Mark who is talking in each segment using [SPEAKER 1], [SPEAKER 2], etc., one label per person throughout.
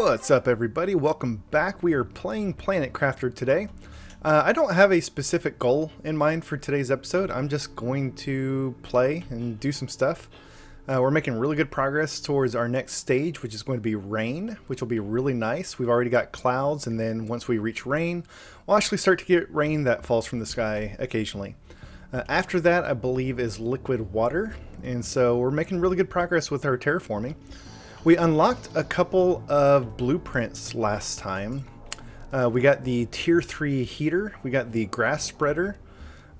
[SPEAKER 1] What's up, everybody? Welcome back. We are playing Planet Crafter today. I don't have a specific goal in mind for today's episode. I'm just going to play and do some stuff. We're making really good progress towards our next stage, which is going to be rain, which will be really nice. We've already got clouds, and then once we reach rain, we'll actually start to get rain that falls from the sky occasionally. After that, I believe, is liquid water, and so we're making really good progress with our terraforming. We unlocked a couple of blueprints last time. We got the tier 3 heater, we got the grass spreader,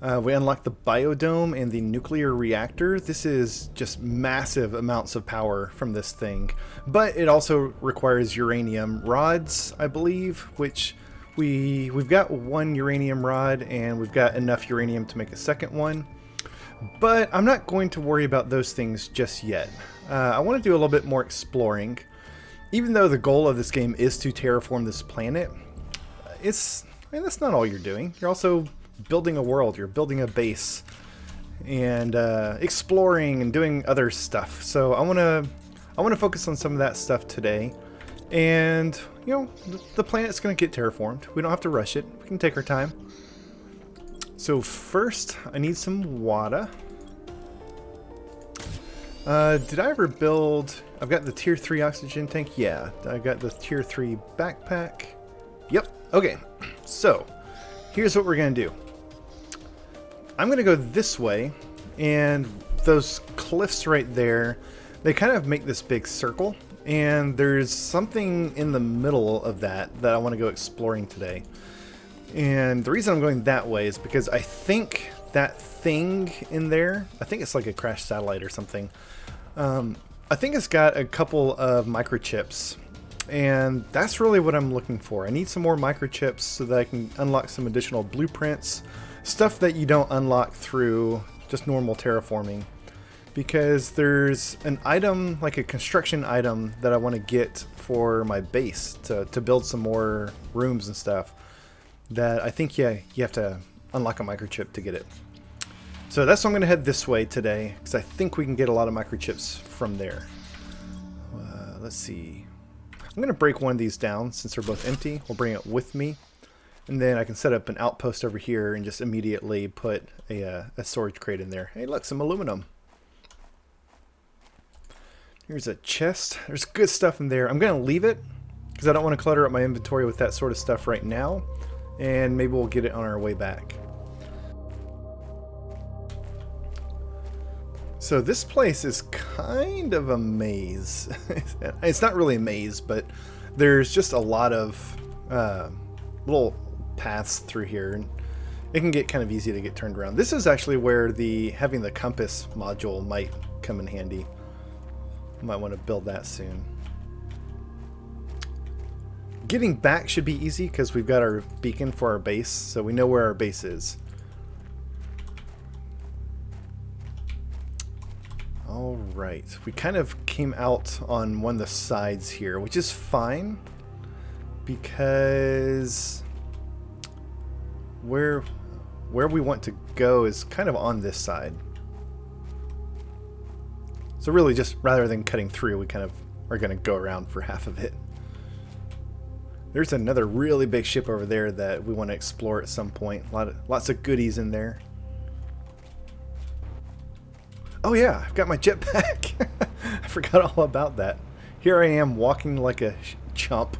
[SPEAKER 1] we unlocked the biodome and the nuclear reactor. This is just massive amounts of power from this thing, but it also requires uranium rods, I believe, which we've got one uranium rod and we've got enough uranium to make a second one. But I'm not going to worry about those things just yet. I want to do a little bit more exploring. Even though the goal of this game is to terraform this planet, that's not all you're doing. You're also building a world, you're building a base, and exploring and doing other stuff. So I want to focus on some of that stuff today. And, you know, the planet's going to get terraformed. We don't have to rush it. We can take our time. So first, I need some water. Did I ever build... I've got the tier 3 oxygen tank. Yeah, I got the tier 3 backpack. Yep. Okay, so here's what we're going to do. I'm going to go this way, and those cliffs right there, they kind of make this big circle, and there's something in the middle of that I want to go exploring today. And the reason I'm going that way is because I think that thing in there, I think it's like a crashed satellite or something. I think it's got a couple of microchips, and that's really what I'm looking for. I need some more microchips so that I can unlock some additional blueprints, stuff that you don't unlock through just normal terraforming. Because there's an item, like a construction item, that I want to get for my base to build some more rooms and stuff. That I think, yeah, you have to unlock a microchip to get it. So that's why I'm going to head this way today, because I think we can get a lot of microchips from there. Let's see. I'm going to break one of these down since they're both empty. We'll bring it with me. And then I can set up an outpost over here and just immediately put a storage crate in there. Hey, look, some aluminum. Here's a chest. There's good stuff in there. I'm going to leave it because I don't want to clutter up my inventory with that sort of stuff right now. And maybe we'll get it on our way back. So this place is kind of a maze. It's not really a maze, but there's just a lot of little paths through here, and it can get kind of easy to get turned around. This is actually where having the compass module might come in handy. Might want to build that soon. Getting back should be easy because we've got our beacon for our base, so we know where our base is. Alright, we kind of came out on one of the sides here, which is fine because where we want to go is kind of on this side. So really, just rather than cutting through, we kind of are going to go around for half of it. There's another really big ship over there that we want to explore at some point. Lots of goodies in there. Oh yeah, I've got my jetpack. I forgot all about that. Here I am walking like a chump.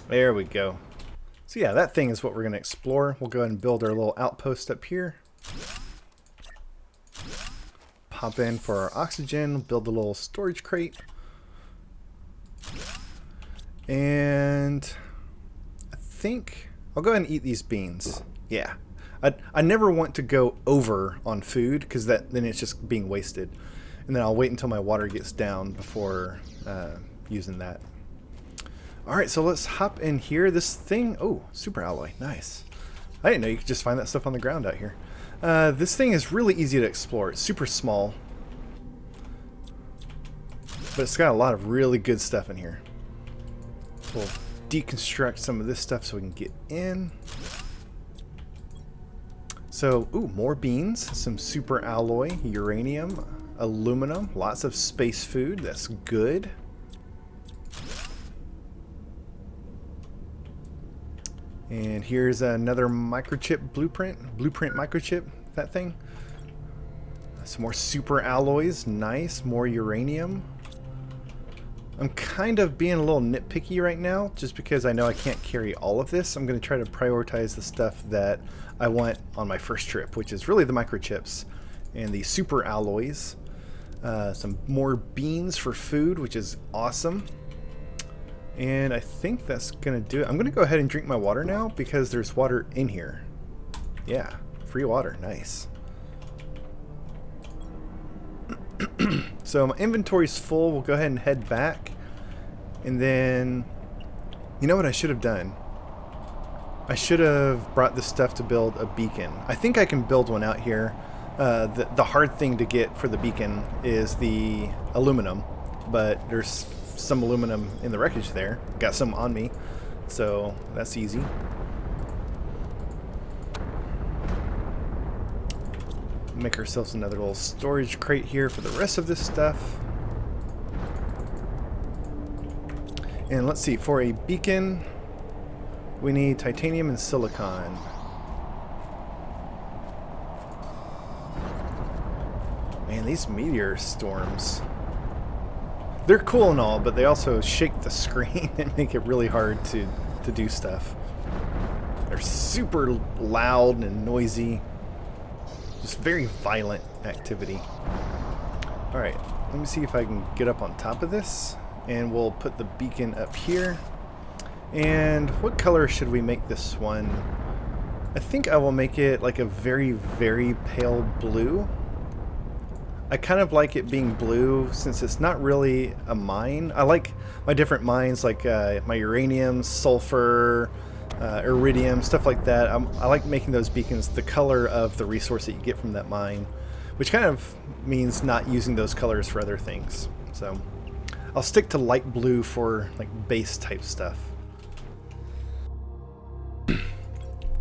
[SPEAKER 1] There we go. So yeah, that thing is what we're going to explore. We'll go ahead and build our little outpost up here. Pop in for our oxygen, build a little storage crate. And I think I'll go ahead and eat these beans. Yeah. I never want to go over on food because then it's just being wasted. And then I'll wait until my water gets down before using that. Alright, so let's hop in here. This thing, oh, super alloy, nice. I didn't know you could just find that stuff on the ground out here. This thing is really easy to explore. It's super small. But it's got a lot of really good stuff in here. We'll deconstruct some of this stuff so we can get in. So, ooh, more beans, some super alloy, uranium. aluminum, lots of space food. That's good. And here's another microchip blueprint microchip, that thing. Some more super alloys, nice. More uranium. I'm kind of being a little nitpicky right now, just because I know I can't carry all of this. I'm going to try to prioritize the stuff that I want on my first trip, which is really the microchips and the super alloys. Some more beans for food, which is awesome. And I think that's going to do it. I'm going to go ahead and drink my water now, because there's water in here. Yeah, free water, nice. So my inventory's full. We'll go ahead and head back. And then, you know what I should have done? I should have brought this stuff to build a beacon. I think I can build one out here. The hard thing to get for the beacon is the aluminum, but there's some aluminum in the wreckage there. Got some on me, so that's easy. Make ourselves another little storage crate here for the rest of this stuff. And let's see, for a beacon, we need titanium and silicon. Man, these meteor storms, they're cool and all, but they also shake the screen and make it really hard to do stuff. They're super loud and noisy. Just very violent activity. Alright, let me see if I can get up on top of this. And we'll put the beacon up here. And what color should we make this one? I think I will make it like a very, very pale blue. I kind of like it being blue since it's not really a mine. I like my different mines, like my uranium, sulfur, iridium, stuff like that. I like making those beacons the color of the resource that you get from that mine, which kind of means not using those colors for other things. So I'll stick to light blue for like base type stuff.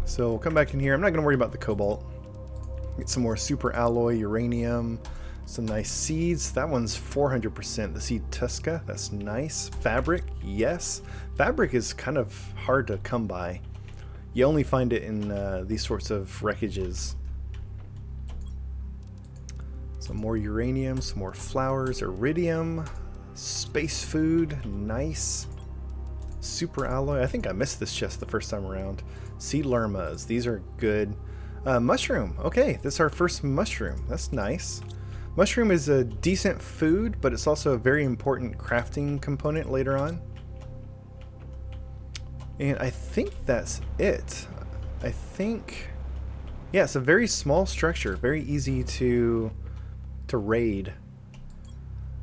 [SPEAKER 1] So we'll come back in here. I'm not going to worry about the cobalt. Get some more super alloy, uranium, some nice seeds. That one's 400%. The seed Tusca, that's nice. Fabric, yes. Fabric is kind of hard to come by. You only find it in these sorts of wreckages. Some more uranium, some more flowers, iridium, space food, nice. Super alloy, I think I missed this chest the first time around. Sea lermas, these are good. Mushroom, okay, this is our first mushroom, that's nice. Mushroom is a decent food, but it's also a very important crafting component later on. And I think that's it. I think, yeah, it's a very small structure, very easy to raid.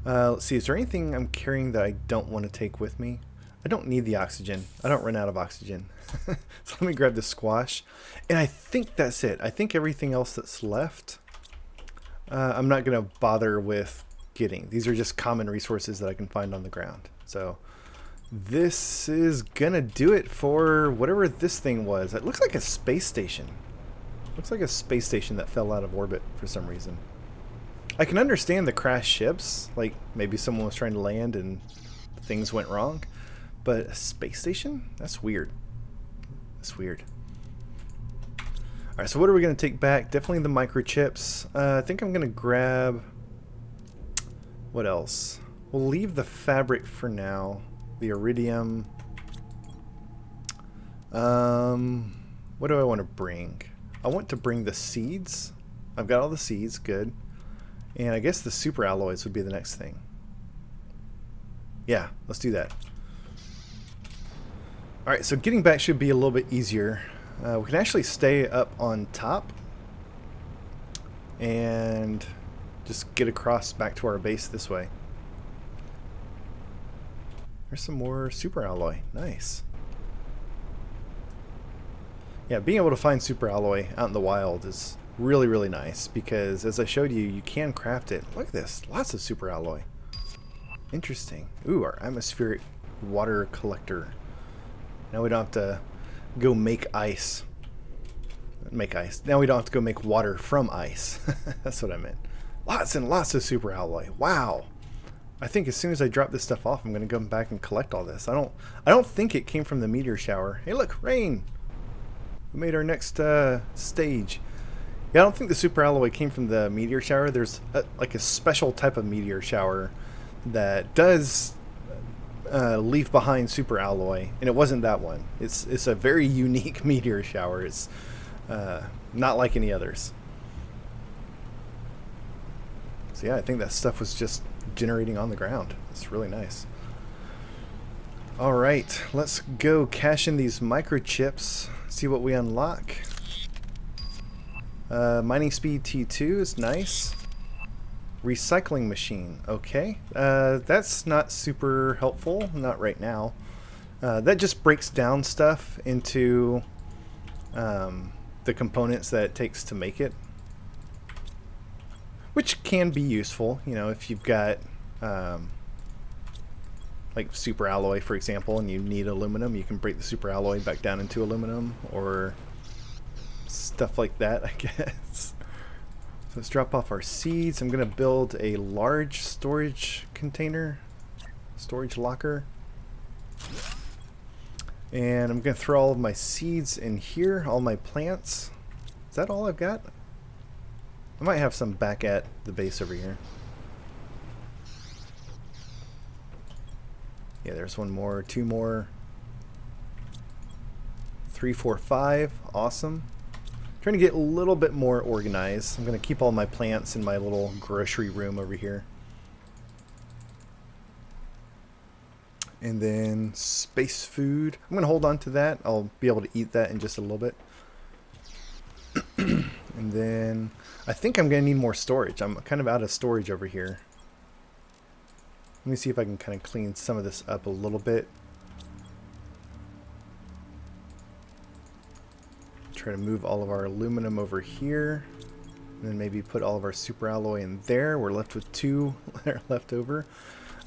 [SPEAKER 1] Let's see, is there anything I'm carrying that I don't want to take with me? I don't need the oxygen. I don't run out of oxygen. So let me grab the squash. And I think that's it. I think everything else that's left, I'm not going to bother with getting. These are just common resources that I can find on the ground. So this is going to do it for whatever this thing was. It looks like a space station. Looks like a space station that fell out of orbit for some reason. I can understand the crashed ships, like maybe someone was trying to land and things went wrong, but a space station? That's weird. That's weird. Alright, so what are we going to take back? Definitely the microchips. I think I'm going to grab... What else? We'll leave the fabric for now. The iridium. What do I want to bring? I want to bring the seeds. I've got all the seeds, good. And I guess the super alloys would be the next thing. Yeah, let's do that. Alright, so getting back should be a little bit easier. We can actually stay up on top and just get across back to our base this way. There's some more super alloy. Nice. Yeah, being able to find super alloy out in the wild is really, really nice because, as I showed you, you can craft it. Look at this. Lots of super alloy. Interesting. Ooh, our atmospheric water collector. Now we don't have to go make ice. Make ice. Now we don't have to go make water from ice. That's what I meant. Lots and lots of super alloy. Wow. I think as soon as I drop this stuff off, I'm going to go back and collect all this. I don't think it came from the meteor shower. Hey, look, rain. We made our next stage. Yeah, I don't think the super alloy came from the meteor shower. There's like a special type of meteor shower that does leave behind super alloy, and it wasn't that one. It's a very unique meteor shower. It's not like any others. So yeah, I think that stuff was just generating on the ground. It's really nice. All right, let's go cash in these microchips, see what we unlock. Mining speed T2 is nice. Recycling machine, okay. That's not super helpful, not right now. That just breaks down stuff into the components that it takes to make it, which can be useful, you know, if you've got like super alloy, for example, and you need aluminum, you can break the super alloy back down into aluminum or stuff like that, I guess. So let's drop off our seeds. I'm going to build a large storage container, storage locker. And I'm going to throw all of my seeds in here, all my plants. Is that all I've got? I might have some back at the base over here. Yeah, there's one more, two more. 3, 4, 5. Awesome. Trying to get a little bit more organized. I'm going to keep all my plants in my little grocery room over here. And then space food. I'm going to hold on to that. I'll be able to eat that in just a little bit. And then I think I'm going to need more storage. I'm kind of out of storage over here. Let me see if I can kind of clean some of this up a little bit. Try to move all of our aluminum over here. And then maybe put all of our super alloy in there. We're left with 2 that are left over.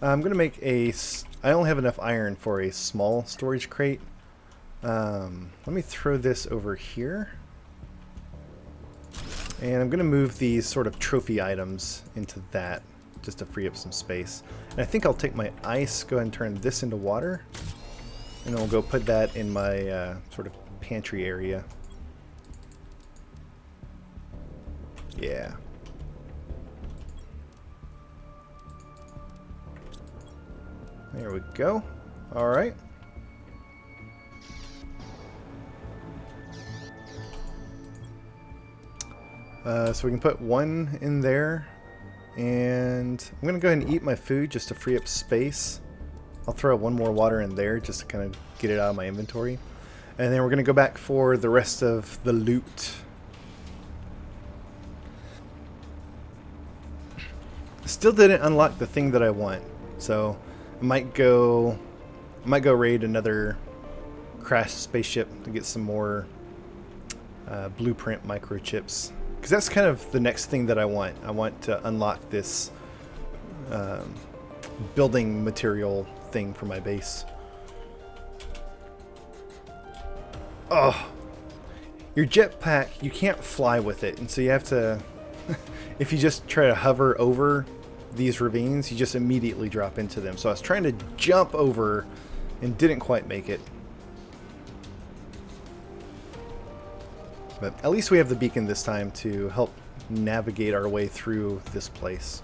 [SPEAKER 1] I'm going to make a... I only have enough iron for a small storage crate. Let me throw this over here. And I'm going to move these sort of trophy items into that, just to free up some space. And I think I'll take my ice, go ahead and turn this into water. And I'll go put that in my sort of pantry area. Yeah. There we go. All right. So we can put 1 in there. And I'm going to go ahead and eat my food just to free up space. I'll throw 1 more water in there just to kind of get it out of my inventory. And then we're going to go back for the rest of the loot. Still didn't unlock the thing that I want. So I might go raid another crashed spaceship to get some more blueprint microchips. Because that's kind of the next thing that I want. I want to unlock this building material thing for my base. Oh, your jetpack, you can't fly with it. And so you have to, if you just try to hover over these ravines, you just immediately drop into them. So I was trying to jump over and didn't quite make it. But at least we have the beacon this time to help navigate our way through this place.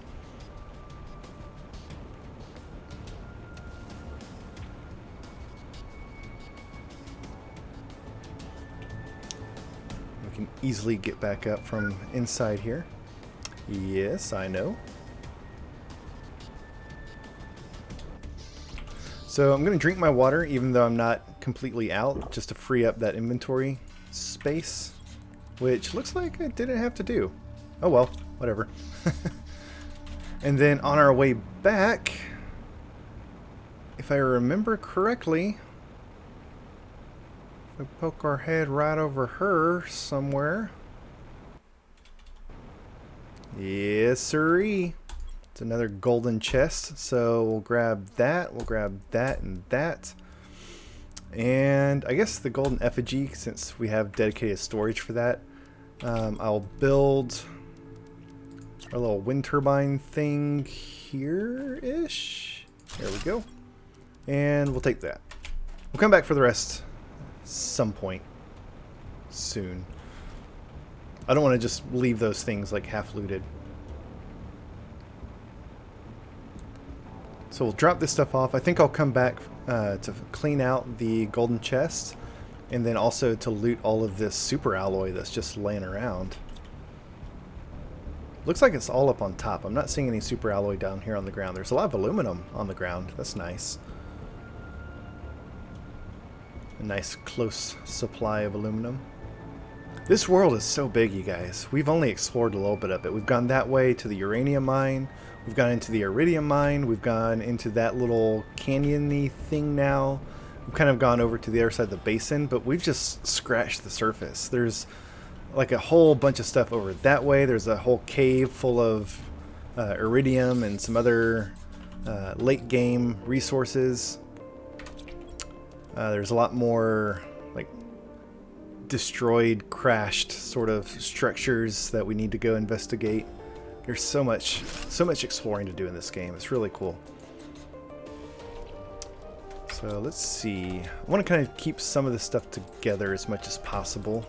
[SPEAKER 1] We can easily get back up from inside here. Yes, I know. So I'm going to drink my water even though I'm not completely out, just to free up that inventory space. Which looks like I didn't have to do. Oh well, whatever. And then on our way back, if I remember correctly, we poke our head right over her somewhere. Yes, sirree. It's another golden chest. So we'll grab that and that. And I guess the golden effigy, since we have dedicated storage for that. I'll build our little wind turbine thing here-ish. There we go. And we'll take that. We'll come back for the rest some point soon. I don't want to just leave those things like half looted. So we'll drop this stuff off. I think I'll come back to clean out the golden chest, and then also to loot all of this super alloy that's just laying around. Looks like it's all up on top. I'm not seeing any super alloy down here on the ground. There's a lot of aluminum on the ground. That's nice. A nice close supply of aluminum. This world is so big, you guys. We've only explored a little bit of it. We've gone that way to the uranium mine. We've gone into the iridium mine. We've gone into that little canyon-y thing now. We've kind of gone over to the other side of the basin, but we've just scratched the surface. There's like a whole bunch of stuff over that way. There's a whole cave full of iridium and some other late game resources. There's a lot more like destroyed, crashed sort of structures that we need to go investigate. There's so much exploring to do in this game. It's really cool. So let's see. I want to kind of keep some of this stuff together as much as possible.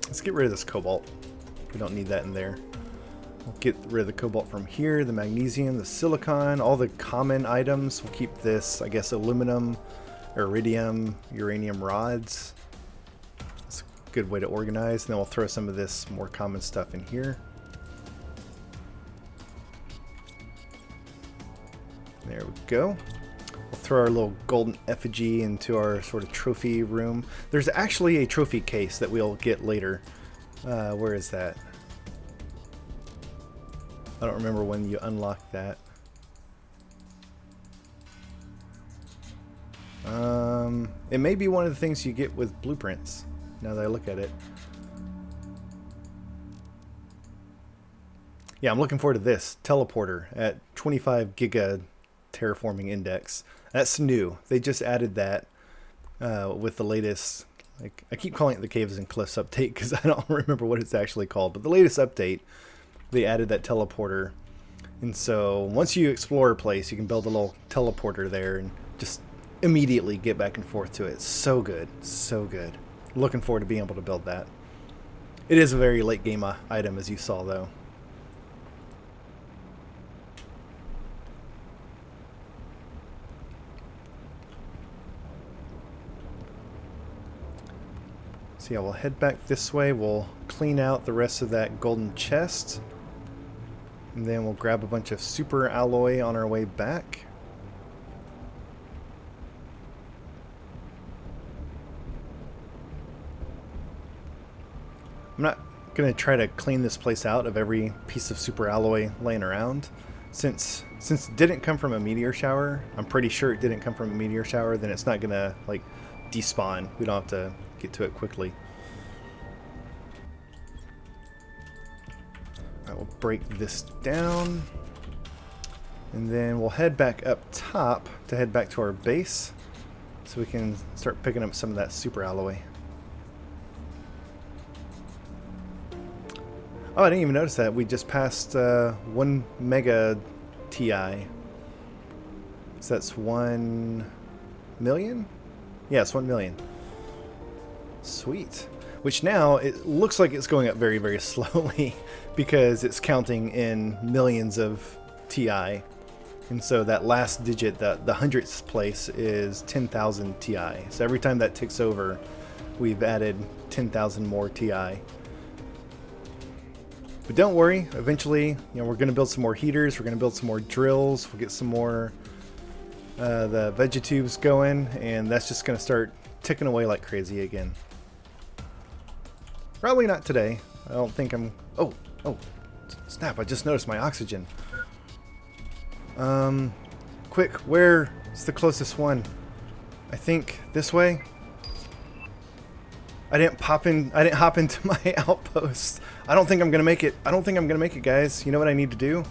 [SPEAKER 1] Let's get rid of this cobalt. We don't need that in there. We'll get rid of the cobalt from here, the magnesium, the silicon, all the common items. We'll keep this, I guess, aluminum, iridium, uranium rods. That's a good way to organize. And then we'll throw some of this more common stuff in here. There we go. We'll throw our little golden effigy into our sort of trophy room. There's actually a trophy case that we'll get later. Where is that? I don't remember when you unlock that. It may be one of the things you get with blueprints, now that I look at it. Yeah, I'm looking forward to this. Teleporter at 25 giga terraforming index. That's new. They just added that with the latest, like, I keep calling it the Caves and Cliffs update because I don't remember what it's actually called, but the latest update, they added that teleporter. And so once you explore a place, you can build a little teleporter there and just immediately get back and forth to it. It's so good. So good. Looking forward to being able to build that. It is a very late game item, as you saw, though. So yeah, we'll head back this way. We'll clean out the rest of that golden chest. And then we'll grab a bunch of super alloy on our way back. I'm not going to try to clean this place out of every piece of super alloy laying around. Since it didn't come from a meteor shower, I'm pretty sure it didn't come from a meteor shower, then it's not going to like despawn. We don't have to get to it quickly. I will break this down, and then we'll head back up top to head back to our base so we can start picking up some of that super alloy. Oh, I didn't even notice that. We just passed 1 mega TI. So that's 1 million? Yeah, it's 1 million. Sweet. Which now, it looks like it's going up very, very slowly because it's counting in millions of TI. And so that last digit, the 100th place, is 10,000 TI. So every time that ticks over, we've added 10,000 more TI. But don't worry, eventually, we're going to build some more heaters, we're going to build some more drills, we'll get some more the vegetubes going, and that's just going to start ticking away like crazy again. Probably not today. I don't think I'm... Oh, snap, I just noticed my oxygen. Quick, where's the closest one? I think this way? I didn't hop into my outpost. I don't think I'm gonna make it. I don't think I'm gonna make it, guys. You know what I need to do?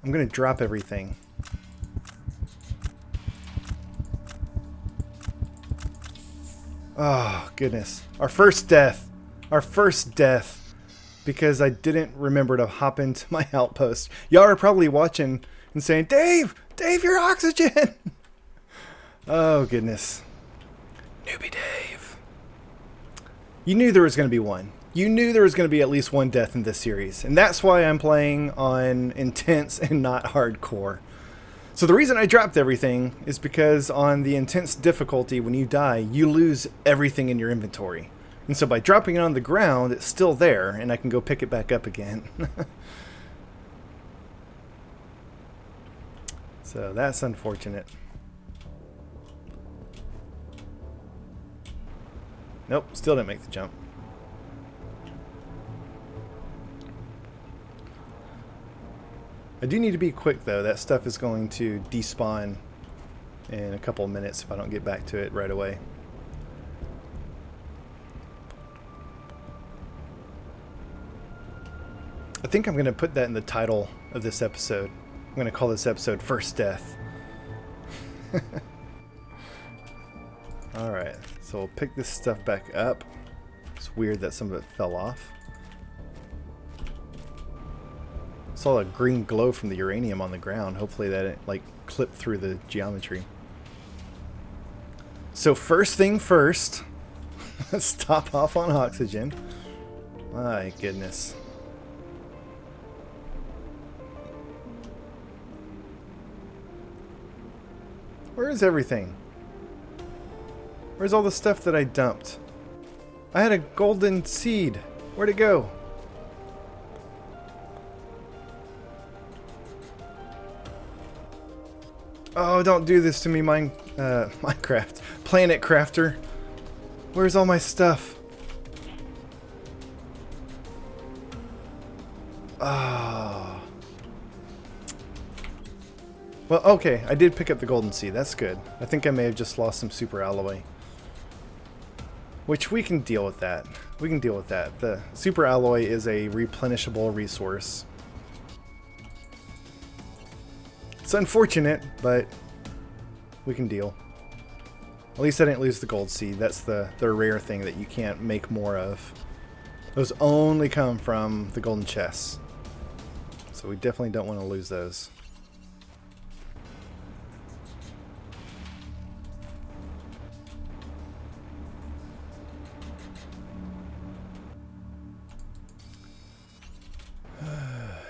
[SPEAKER 1] I'm gonna drop everything. Oh, goodness. Our first death. Our first death. Because I didn't remember to hop into my outpost. Y'all are probably watching and saying, Dave! Dave, your oxygen! Oh, goodness. Newbie Dave. You knew there was going to be one. You knew there was going to be at least one death in this series. And that's why I'm playing on intense and not hardcore. So the reason I dropped everything is because on the intense difficulty, when you die, you lose everything in your inventory. And so by dropping it on the ground, it's still there, and I can go pick it back up again. So that's unfortunate. Nope, still didn't make the jump. I do need to be quick though. That stuff is going to despawn in a couple of minutes if I don't get back to it right away. I think I'm going to put that in the title of this episode. I'm going to call this episode First Death. Alright, so we'll pick this stuff back up. It's weird that some of it fell off. Saw a green glow from the uranium on the ground. Hopefully that it like clipped through the geometry. So first thing first, let's top off on oxygen. My goodness. Where is everything? Where's all the stuff that I dumped? I had a golden seed. Where'd it go? Oh, don't do this to me, Minecraft. Planet Crafter. Where's all my stuff? Ah. Well, okay, I did pick up the golden seed. That's good. I think I may have just lost some super alloy. Which we can deal with that. We can deal with that. The super alloy is a replenishable resource. It's unfortunate, but we can deal. At least I didn't lose the gold seed. That's the rare thing that you can't make more of. Those only come from the golden chests. So we definitely don't want to lose those.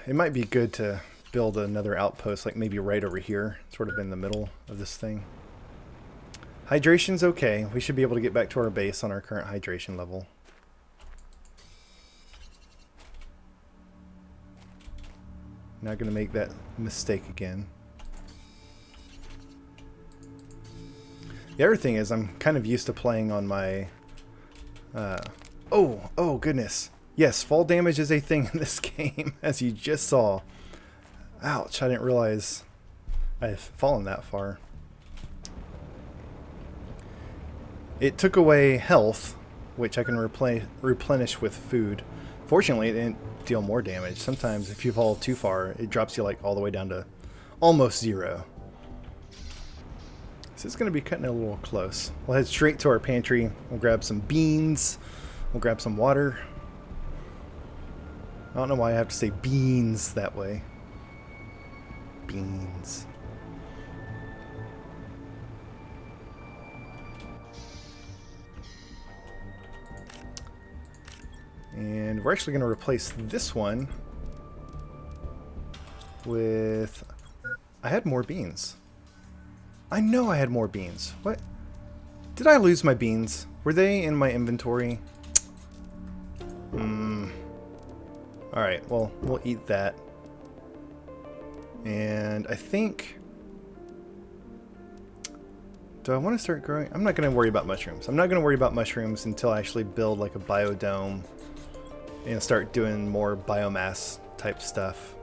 [SPEAKER 1] It might be good to build another outpost, like maybe right over here, sort of in the middle of this thing. Hydration's okay. We should be able to get back to our base on our current hydration level. Not going to make that mistake again. The other thing is I'm kind of used to playing on my... Oh goodness. Yes, fall damage is a thing in this game, as you just saw. Ouch, I didn't realize I've fallen that far. It took away health, which I can replenish with food. Fortunately, it didn't deal more damage. Sometimes if you fall too far, it drops you like all the way down to almost 0. So it's going to be cutting it a little close. We'll head straight to our pantry. We'll grab some beans. We'll grab some water. I don't know why I have to say beans that way. Beans. And we're actually going to replace this one with... I had more beans. I know I had more beans. What? Did I lose my beans? Were they in my inventory? Alright, well, we'll eat that. And I think... Do I want to start growing? I'm not going to worry about mushrooms. I'm not going to worry about mushrooms until I actually build like a biodome and start doing more biomass type stuff.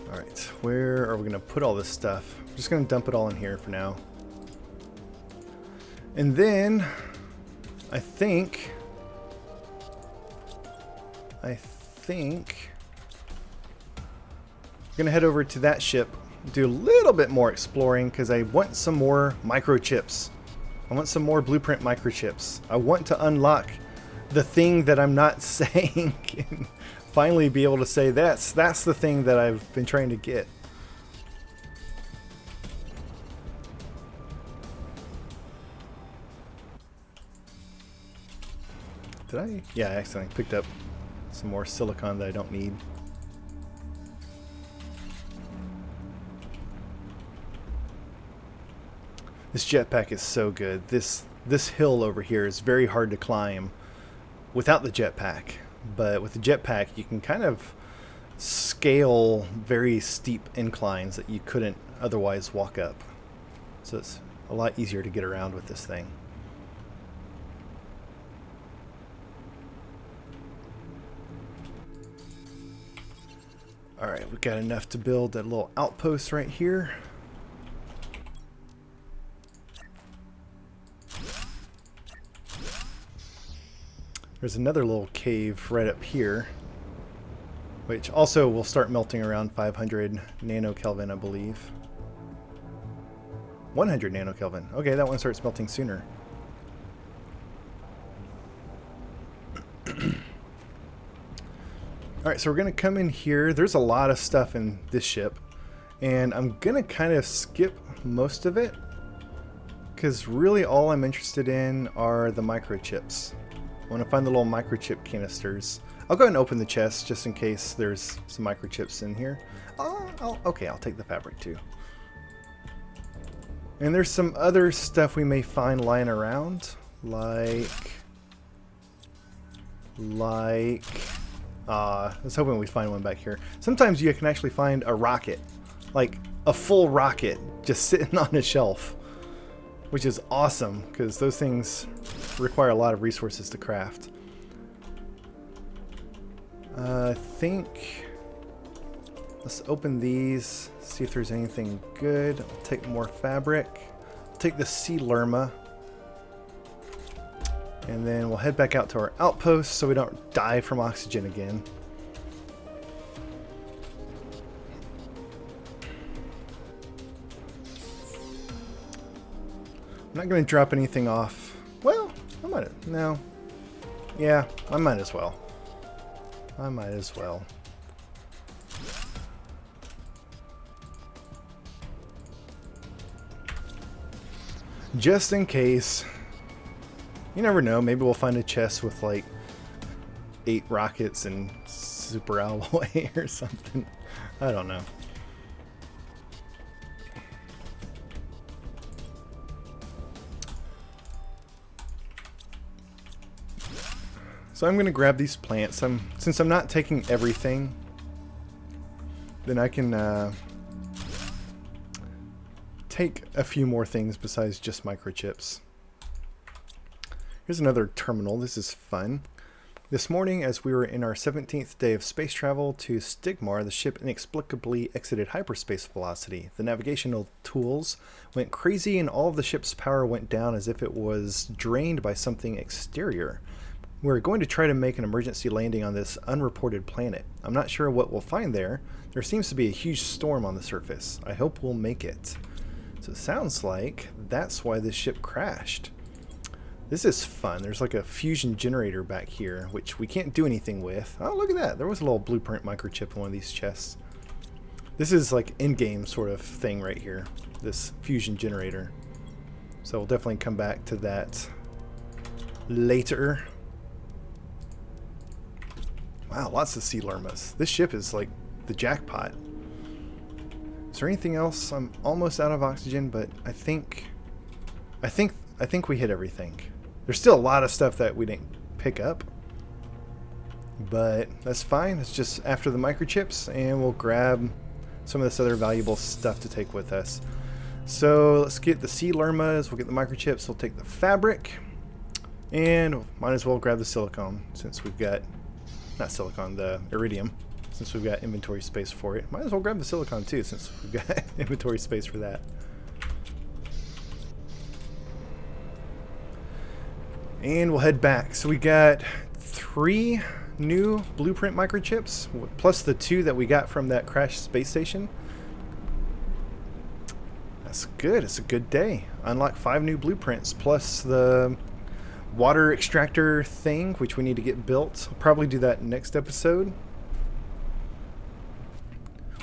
[SPEAKER 1] Alright, where are we going to put all this stuff? I'm just going to dump it all in here for now. And then, I think gonna head over to that ship, do a little bit more exploring because I want some more microchips. I want some more blueprint microchips. I want to unlock the thing that I'm not saying and finally be able to say that's the thing that I've been trying to get. Did I? Yeah, I accidentally picked up some more silicon that I don't need. This jetpack is so good. This hill over here is very hard to climb without the jetpack. But with the jetpack, you can kind of scale very steep inclines that you couldn't otherwise walk up. So it's a lot easier to get around with this thing. Alright, we've got enough to build that little outpost right here. There's another little cave right up here, which also will start melting around 500 nanokelvin, I believe. 100 nanokelvin. Okay, that one starts melting sooner. Alright, so we're going to come in here. There's a lot of stuff in this ship, and I'm going to kind of skip most of it, because really all I'm interested in are the microchips. I want to find the little microchip canisters. I'll go ahead and open the chest just in case there's some microchips in here. Okay, I'll take the fabric too. And there's some other stuff we may find lying around, like I was hoping we'd find one back here. Sometimes you can actually find a rocket, like a full rocket, just sitting on a shelf, which is awesome because those things require a lot of resources to craft. I think let's open these, see if there's anything good. I'll take more fabric. I'll take the sea lerma. And then we'll head back out to our outpost so we don't die from oxygen again. I'm not going to drop anything off. Well, I might. No. Yeah, I might as well. I might as well. Just in case. You never know. Maybe we'll find a chest with like 8 rockets and super alloy or something. I don't know. So I'm going to grab these plants. Since I'm not taking everything, then I can take a few more things besides just microchips. Here's another terminal. This is fun. This morning, as we were in our 17th day of space travel to Stigmar, the ship inexplicably exited hyperspace velocity. The navigational tools went crazy and all of the ship's power went down as if it was drained by something exterior. We're going to try to make an emergency landing on this unreported planet. I'm not sure what we'll find there. There seems to be a huge storm on the surface. I hope we'll make it. So it sounds like that's why this ship crashed. This is fun. There's like a fusion generator back here, which we can't do anything with. Oh, look at that. There was a little blueprint microchip in one of these chests. This is like in-game sort of thing right here, this fusion generator. So we'll definitely come back to that later. Wow, lots of sea lermas. This ship is like the jackpot. Is there anything else? I'm almost out of oxygen, but I think we hit everything. There's still a lot of stuff that we didn't pick up, but that's fine. It's just after the microchips, and we'll grab some of this other valuable stuff to take with us. So let's get the sea lermas. We'll get the microchips. We'll take the fabric, and might as well grab the silicone since we've got. Not silicon, the iridium, since we've got inventory space for it. Might as well grab the silicon too, since we've got inventory space for that. And we'll head back. So we got 3 new blueprint microchips, plus the 2 that we got from that crashed space station. That's good. It's a good day. Unlock 5 new blueprints, plus the water extractor thing, which we need to get built. I'll probably do that next episode.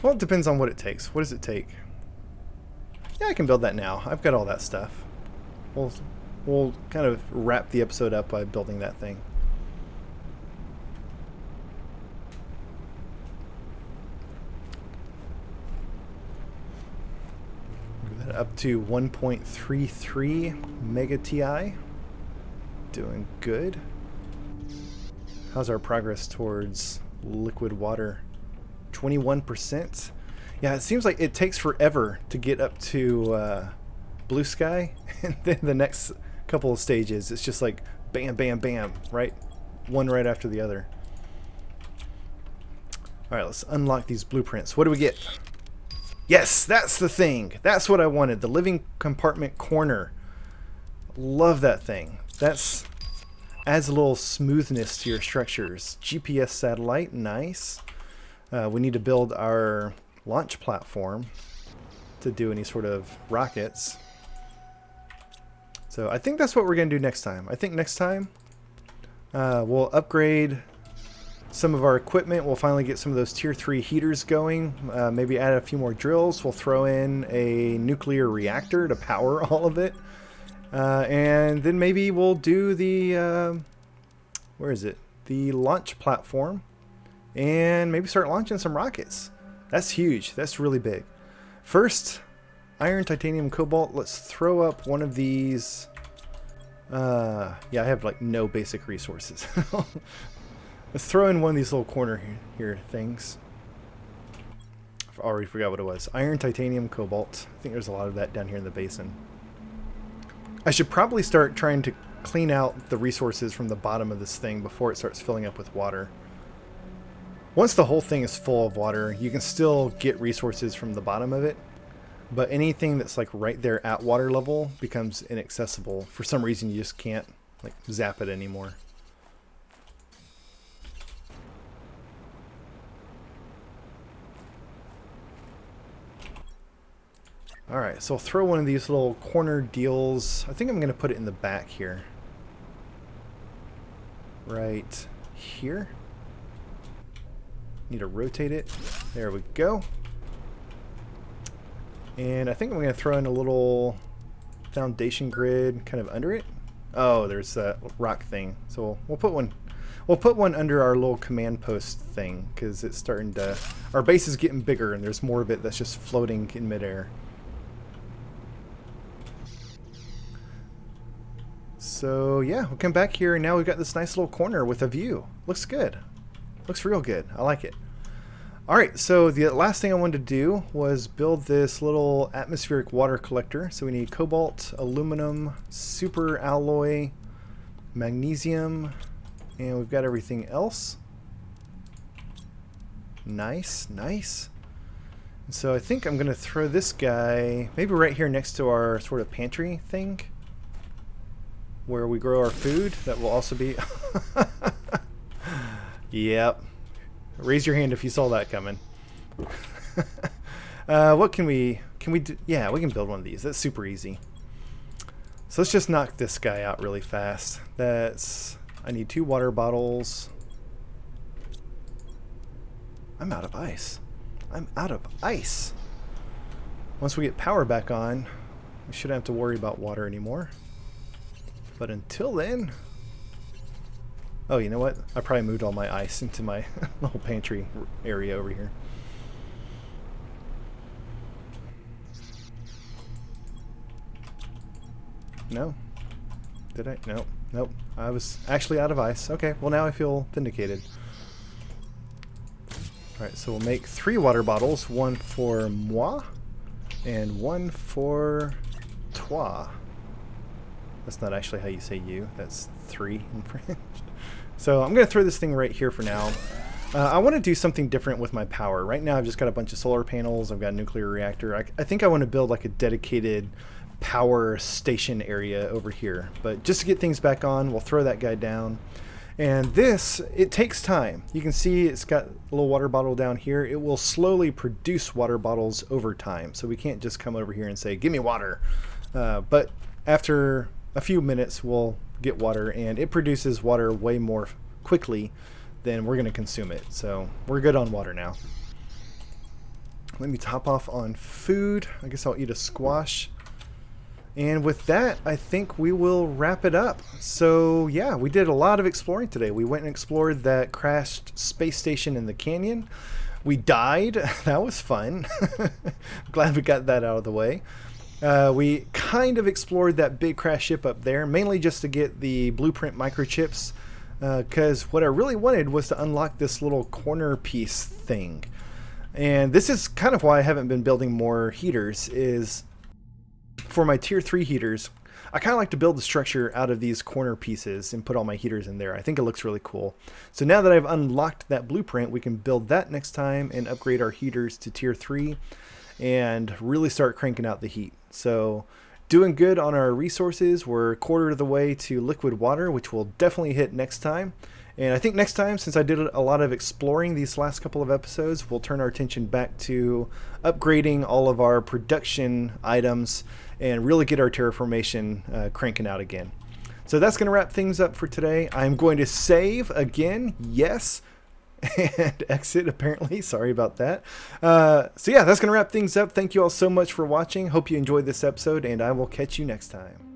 [SPEAKER 1] Well, it depends on what it takes. What does it take? Yeah, I can build that now. I've got all that stuff. We'll kind of wrap the episode up by building that thing. Move that up to 1.33 mega TI. Doing good. How's our progress towards liquid water? 21%. Yeah, it seems like it takes forever to get up to blue sky, and then the next couple of stages, it's just like bam, bam, bam, right? One right after the other. All right, let's unlock these blueprints. What do we get? Yes, that's the thing. That's what I wanted. The living compartment corner. Love that thing. That's adds a little smoothness to your structures. GPS satellite, nice. We need to build our launch platform to do any sort of rockets. So I think that's what we're going to do next time. I think next time we'll upgrade some of our equipment. We'll finally get some of those tier 3 heaters going. Maybe add a few more drills. We'll throw in a nuclear reactor to power all of it. And then maybe we'll do the, where is it? The launch platform. And maybe start launching some rockets. That's huge. That's really big. First, iron, titanium, cobalt. Let's throw up one of these. Yeah, I have like no basic resources. Let's throw in one of these little corner here things. I've already forgot what it was. Iron, titanium, cobalt. I think there's a lot of that down here in the basin. I should probably start trying to clean out the resources from the bottom of this thing before it starts filling up with water. Once the whole thing is full of water, you can still get resources from the bottom of it, but anything that's like right there at water level becomes inaccessible. For some reason, you just can't like zap it anymore. Alright, so I'll throw one of these little corner deals. I think I'm going to put it in the back here. Right here. Need to rotate it. There we go. And I think I'm going to throw in a little foundation grid kind of under it. Oh, there's that rock thing. So we'll put one. We'll put one under our little command post thing because it's starting to. Our base is getting bigger and there's more of it that's just floating in midair. So yeah, we'll come back here and now we've got this nice little corner with a view. Looks good. Looks real good. I like it. Alright, so the last thing I wanted to do was build this little atmospheric water collector. So we need cobalt, aluminum, super alloy, magnesium, and we've got everything else. Nice, nice. And so I think I'm going to throw this guy maybe right here next to our sort of pantry thing where we grow our food. That will also be... Yep. Raise your hand if you saw that coming. What can we do? Yeah, we can build one of these. That's super easy. So let's just knock this guy out really fast. I need 2 water bottles. I'm out of ice. I'm out of ice. Once we get power back on, we shouldn't have to worry about water anymore. But until then... Oh, you know what? I probably moved all my ice into my little pantry area over here. No? Did I? No. Nope. I was actually out of ice. Okay, well now I feel vindicated. Alright, so we'll make 3 water bottles. 1 for moi and 1 for toi. That's not actually how you say you. That's 3 in French. So I'm going to throw this thing right here for now. I want to do something different with my power. Right now I've just got a bunch of solar panels. I've got a nuclear reactor. I think I want to build like a dedicated power station area over here. But just to get things back on, we'll throw that guy down. And this, it takes time. You can see it's got a little water bottle down here. It will slowly produce water bottles over time. So we can't just come over here and say, give me water. But after a few minutes, we'll get water, and it produces water way more quickly than we're going to consume it. So we're good on water now. Let me top off on food. I guess I'll eat a squash. And with that, I think we will wrap it up. So yeah, we did a lot of exploring today. We went and explored that crashed space station in the canyon. We died. That was fun. Glad we got that out of the way. We kind of explored that big crash ship up there, mainly just to get the blueprint microchips, because what I really wanted was to unlock this little corner piece thing. And this is kind of why I haven't been building more heaters, is for my tier 3 heaters, I kind of like to build the structure out of these corner pieces and put all my heaters in there. I think it looks really cool. So now that I've unlocked that blueprint, we can build that next time and upgrade our heaters to tier 3 and really start cranking out the heat. So doing good on our resources. We're a quarter of the way to liquid water, which we'll definitely hit next time. And I think next time, since I did a lot of exploring these last couple of episodes, we'll turn our attention back to upgrading all of our production items and really get our terraformation cranking out again. So that's going to wrap things up for today. I'm going to save again, yes, and exit apparently. Sorry about that. So yeah, that's going to wrap things up. Thank you all so much for watching. Hope you enjoyed this episode, and I will catch you next time.